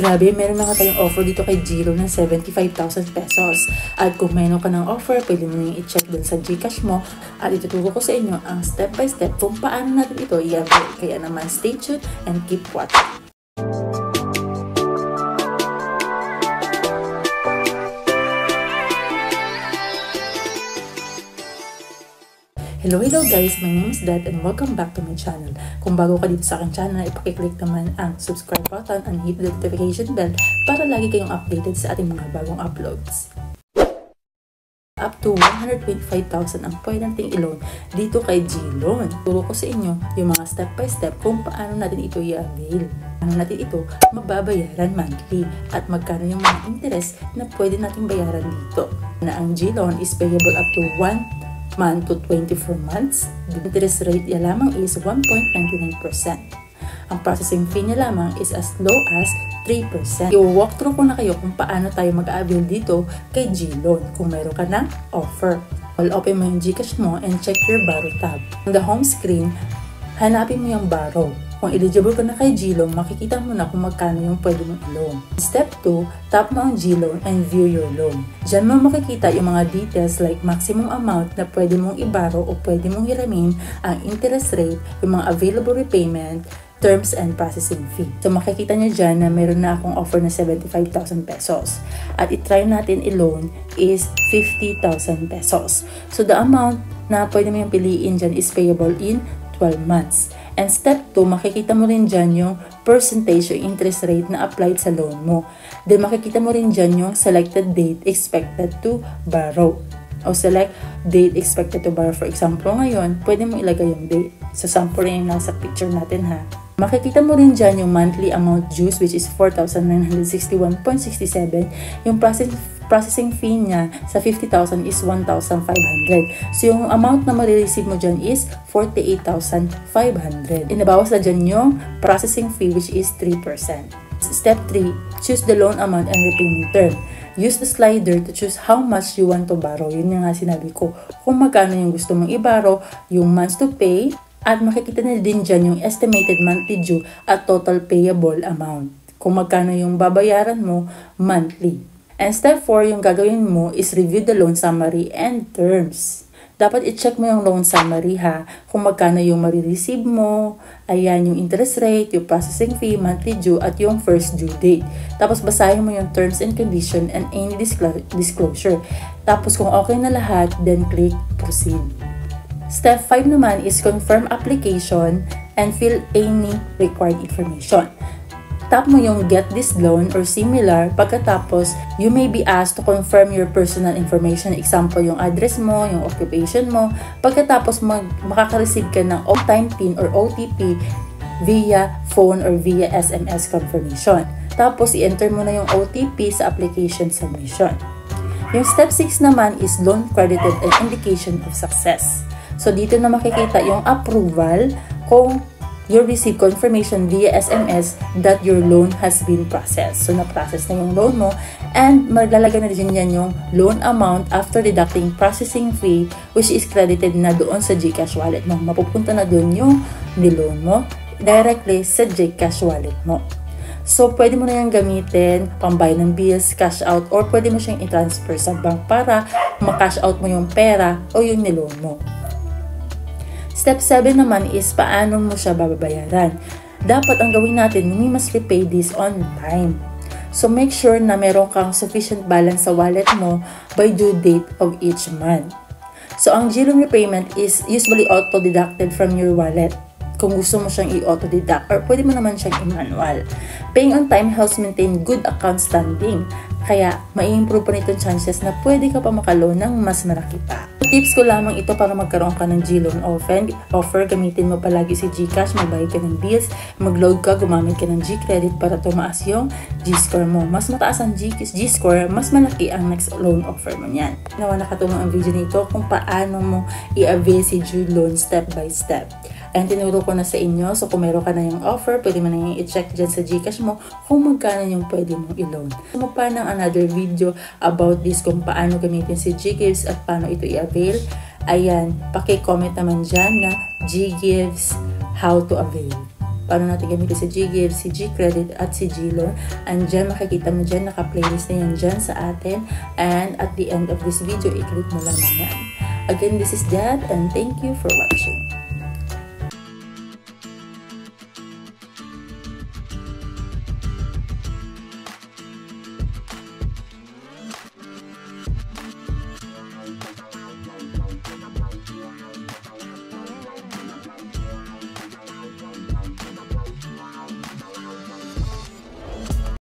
Grabe, meron na nga tayong offer dito kay Giro ng 75,000 pesos. At kung meron ka ng offer, pwede mo nang i-check dun sa GCash mo. At ituturo ko sa inyo ang step by step kung paano natin ito i-avail. Kaya naman stay tuned and keep watching. Hello guys! My name is Dad and welcome back to my channel. Kung bago ka dito sa aking channel, ipakiclick naman ang subscribe button and hit the notification bell para lagi kayong updated sa ating mga bagong uploads. Up to 125,000 ang pwede nating i-loan dito kay G-Loan. Turo ko sa inyo yung mga step by step kung paano natin ito i-avail. Paano natin ito mababayaran monthly at magkano yung mga interest na pwede nating bayaran dito. Na ang G-Loan is payable up to 1 month to 24 months. The interest rate niya lamang is 1.99%. Ang processing fee niya lamang is as low as 3%. I-walk through ko na kayo kung paano tayo mag-avail dito kay G-Loan kung meron ka ng offer. Open mo yung GCash mo and check your borrow tab. On the home screen, hanapin mo yung borrow. Kung eligible ka na kay G-Loan, makikita mo na kung magkano yung pwede mong i-loan. Step 2, tap mo ang G-Loan and view your loan. Diyan mo makikita yung mga details like maximum amount na pwede mong i-borrow o pwede mong hiramin, ang interest rate, yung mga available repayment, terms and processing fee. So makikita nyo dyan na meron na akong offer na 75,000 pesos. At itry natin i-loan is 50,000 pesos. So the amount na pwede mo yung piliin dyan is payable in 12 months. And step 2, makikita mo rin dyan yung percentage o interest rate na applied sa loan mo. Then makikita mo rin dyan yung selected date expected to borrow. O select date expected to borrow. For example, ngayon, pwede mo ilagay yung date. So sample rin yung nasa picture natin ha. Makikita mo rin dyan yung monthly amount dues which is 4,961.67. Yung processing fee niya sa 50,000 is 1,500. So yung amount na marireceive mo dyan is 48,500. Inabawas na dyan yung processing fee which is 3%. Step 3, choose the loan amount and repayment term. Use the slider to choose how much you want to borrow. Yun yung nga sinabi ko. Kung magkano yung gusto mong i-borrow, yung months to pay, at makikita na din dyan yung estimated monthly due at total payable amount. Kung magkano yung babayaran mo monthly. And step 4, yung gagawin mo is review the loan summary and terms. Dapat i-check mo yung loan summary ha. Kung magkano yung marireceive mo, ayan yung interest rate, yung processing fee, monthly due, at yung first due date. Tapos basahin mo yung terms and condition and any disclosure. Tapos kung okay na lahat, then click proceed. Step 5 naman is confirm application and fill any required information. Tap mo yung get this loan or similar. Pagkatapos, you may be asked to confirm your personal information. Example, yung address mo, yung occupation mo. Pagkatapos, makaka-receive ka ng on-time PIN or OTP via phone or via SMS confirmation. Tapos, i-enter mo na yung OTP sa application submission. Yung step 6 naman is loan credited and indication of success. So, dito na makikita yung approval kung you receive confirmation via SMS that your loan has been processed. So, na-process na yung loan mo and maglalagay na din yan yung loan amount after deducting processing fee which is credited na doon sa GCash wallet mo. Mapupunta na doon yung niloan mo directly sa GCash wallet mo. So, pwede mo na yung gamitin, pambayad ng bills, cash out, or pwede mo siyang i-transfer sa bank para ma-cash out mo yung pera o yung niloan mo. Step 7 naman is paano mo siya babayaran. Dapat ang gawin natin, we must repay this on time. So make sure na meron kang sufficient balance sa wallet mo by due date of each month. So ang G-Loan repayment is usually auto-deducted from your wallet. Kung gusto mo siyang i-auto-deduct or pwede mo naman siyang i-manual. Paying on time helps maintain good account standing. Kaya, mai-improve pa nitong chances na pwede ka pa makaloan ng mas malaki pa. Tips ko lamang ito para magkaroon ka ng G-Loan offer. Gamitin mo palagi si GCash, magbayad ka ng bills, mag-load ka, gumamit ka ng G-Credit para tumaas yung G-Score mo. Mas mataas ang G-Score, mas malaki ang next loan offer mo niyan. Nawa nakatulong ang video nito kung paano mo i-avail si G-Loan step by step. Ayan, tinuro ko na sa inyo. So, kung meron ka na yung offer, pwede mo na yung i-check dyan sa GCash mo kung magkano yung pwede mong i-loan. Sumupa ng another video about this kung paano gamitin si G-Gives at paano ito i-avail. Ayan, paki-comment naman dyan na G-Gives how to avail. paano natin gamitin si Ggive, si Gcredit at si Gloan. And dyan makikita mo dyan, naka-playlist na yan dyan sa atin. And at the end of this video, i-click mo lang na yan. Again, this is Dad and thank you for watching.